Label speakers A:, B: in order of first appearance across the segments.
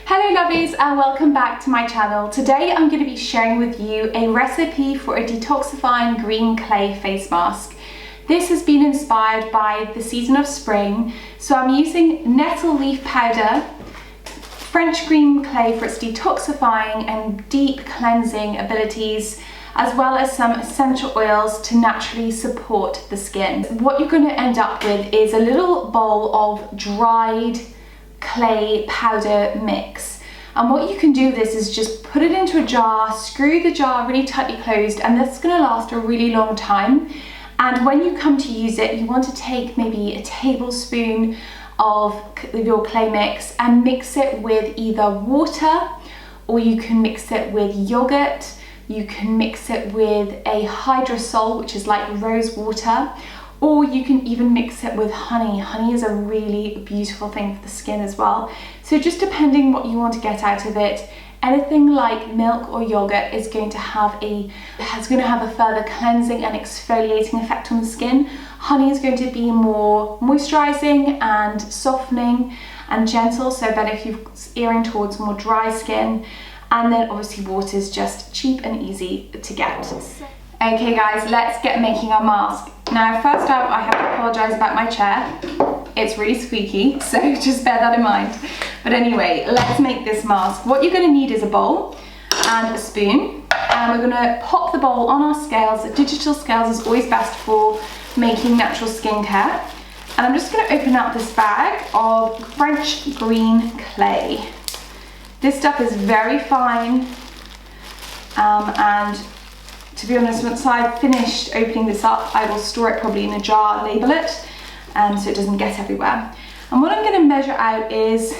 A: Hello lovelies and welcome back to my channel. Today I'm going to be sharing with you a recipe for a detoxifying green clay face mask. This has been inspired by the season of spring, so I'm using nettle leaf powder, French green clay for its detoxifying and deep cleansing abilities, as well as some essential oils to naturally support the skin. What you're going to end up with is a little bowl of dried clay powder mix, and what you can do with this is just put it into a jar, screw the jar really tightly closed, and that's going to last a really long time. And when you come to use it, you want to take maybe a tablespoon of your clay mix and mix it with either water, or you can mix it with yogurt, you can mix it with a hydrosol, which is like rose water, or you can even mix it with honey. Honey is a really beautiful thing for the skin as well. So just depending what you want to get out of it, anything like milk or yogurt is going to have a further cleansing and exfoliating effect on the skin. Honey is going to be more moisturizing and softening and gentle, so better if you're steering towards more dry skin. And then obviously water is just cheap and easy to get. Okay guys, let's get making our mask. Now first up, I have to apologize about my chair. It's really squeaky, so just bear that in mind. But anyway, let's make this mask. What you're going to need is a bowl and a spoon. And we're going to pop the bowl on our scales. Digital scales is always best for making natural skincare. And I'm just going to open up this bag of French green clay. This stuff is very fine, and to be honest, once I've finished opening this up, I will store it probably in a jar, label it, so it doesn't get everywhere. And what I'm going to measure out is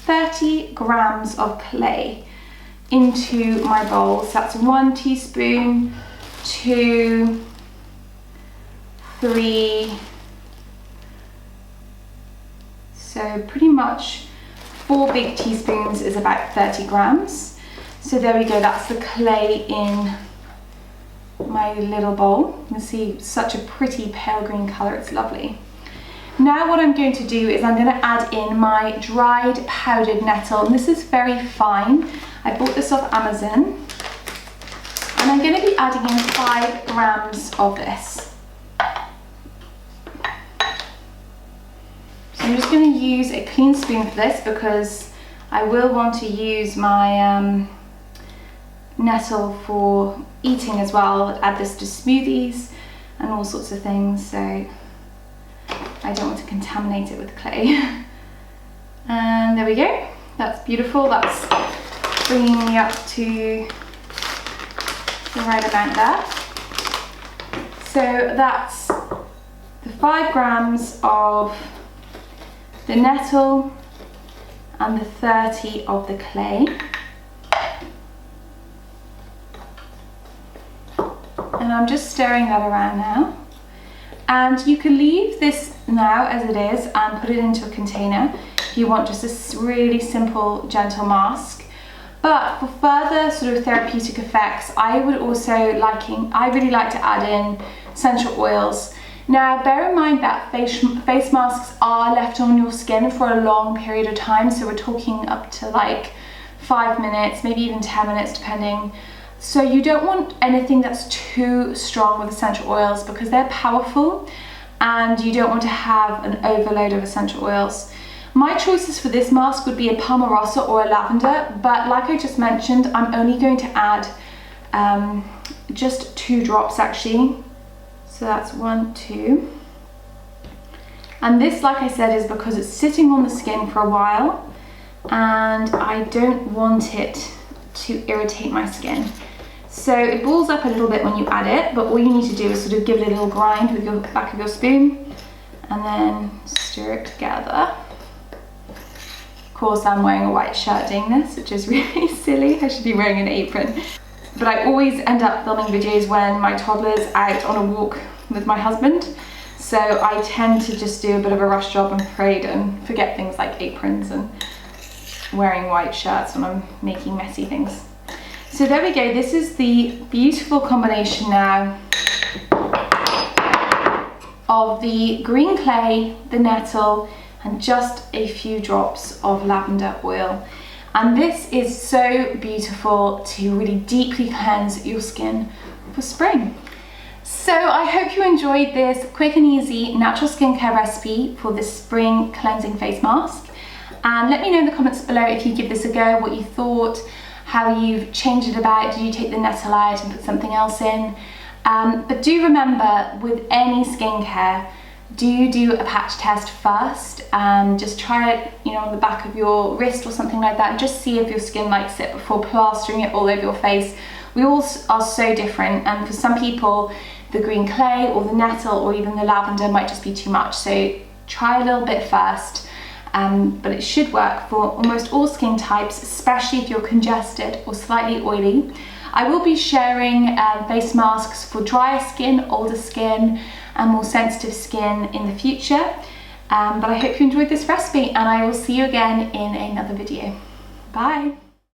A: 30 grams of clay into my bowl. So that's 1 teaspoon, 2, 3, so pretty much 4 big teaspoons is about 30 grams. So there we go, that's the clay in my little bowl. You can see such a pretty pale green colour, it's lovely. Now what I'm going to do is I'm going to add in my dried powdered nettle, and this is very fine. I bought this off Amazon, and I'm going to be adding in 5 grams of this. So I'm just going to use a clean spoon for this because I will want to use my nettle for eating as well. Add this to smoothies and all sorts of things, so I don't want to contaminate it with clay. And there we go, that's beautiful. That's bringing me up to the right amount there. So that's the 5 grams of the nettle and the 30 of the clay. And I'm just stirring that around now. And you can leave this now as it is and put it into a container if you want just a really simple, gentle mask. But for further sort of therapeutic effects, I really like to add in essential oils. Now bear in mind that face masks are left on your skin for a long period of time, so we're talking up to like 5 minutes, maybe even 10 minutes depending. So you don't want anything that's too strong with essential oils because they're powerful, and you don't want to have an overload of essential oils. My choices for this mask would be a palmarosa or a lavender, but like I just mentioned, I'm only going to add just 2 drops actually. So that's 1, 2. And this, like I said, is because it's sitting on the skin for a while and I don't want it to irritate my skin. So it balls up a little bit when you add it, but all you need to do is sort of give it a little grind with your back of your spoon and then stir it together. Of course, I'm wearing a white shirt doing this, which is really silly. I should be wearing an apron. But I always end up filming videos when my toddler's out on a walk with my husband. So I tend to just do a bit of a rush job, I'm afraid, and forget things like aprons and wearing white shirts when I'm making messy things. So there we go, this is the beautiful combination now of the green clay, the nettle, and just a few drops of lavender oil. And this is so beautiful to really deeply cleanse your skin for spring. So I hope you enjoyed this quick and easy natural skincare recipe for this spring cleansing face mask. And let me know in the comments below if you give this a go, what you thought, how you've changed it about. Did you take the nettle out and put something else in? But do remember, with any skincare, do a patch test first. Just try it, on the back of your wrist or something like that, and just see if your skin likes it before plastering it all over your face. We all are so different, and for some people the green clay or the nettle or even the lavender might just be too much, so try a little bit first. But it should work for almost all skin types, especially if you're congested or slightly oily. I will be sharing face masks for drier skin, older skin, and more sensitive skin in the future. But I hope you enjoyed this recipe, and I will see you again in another video. Bye.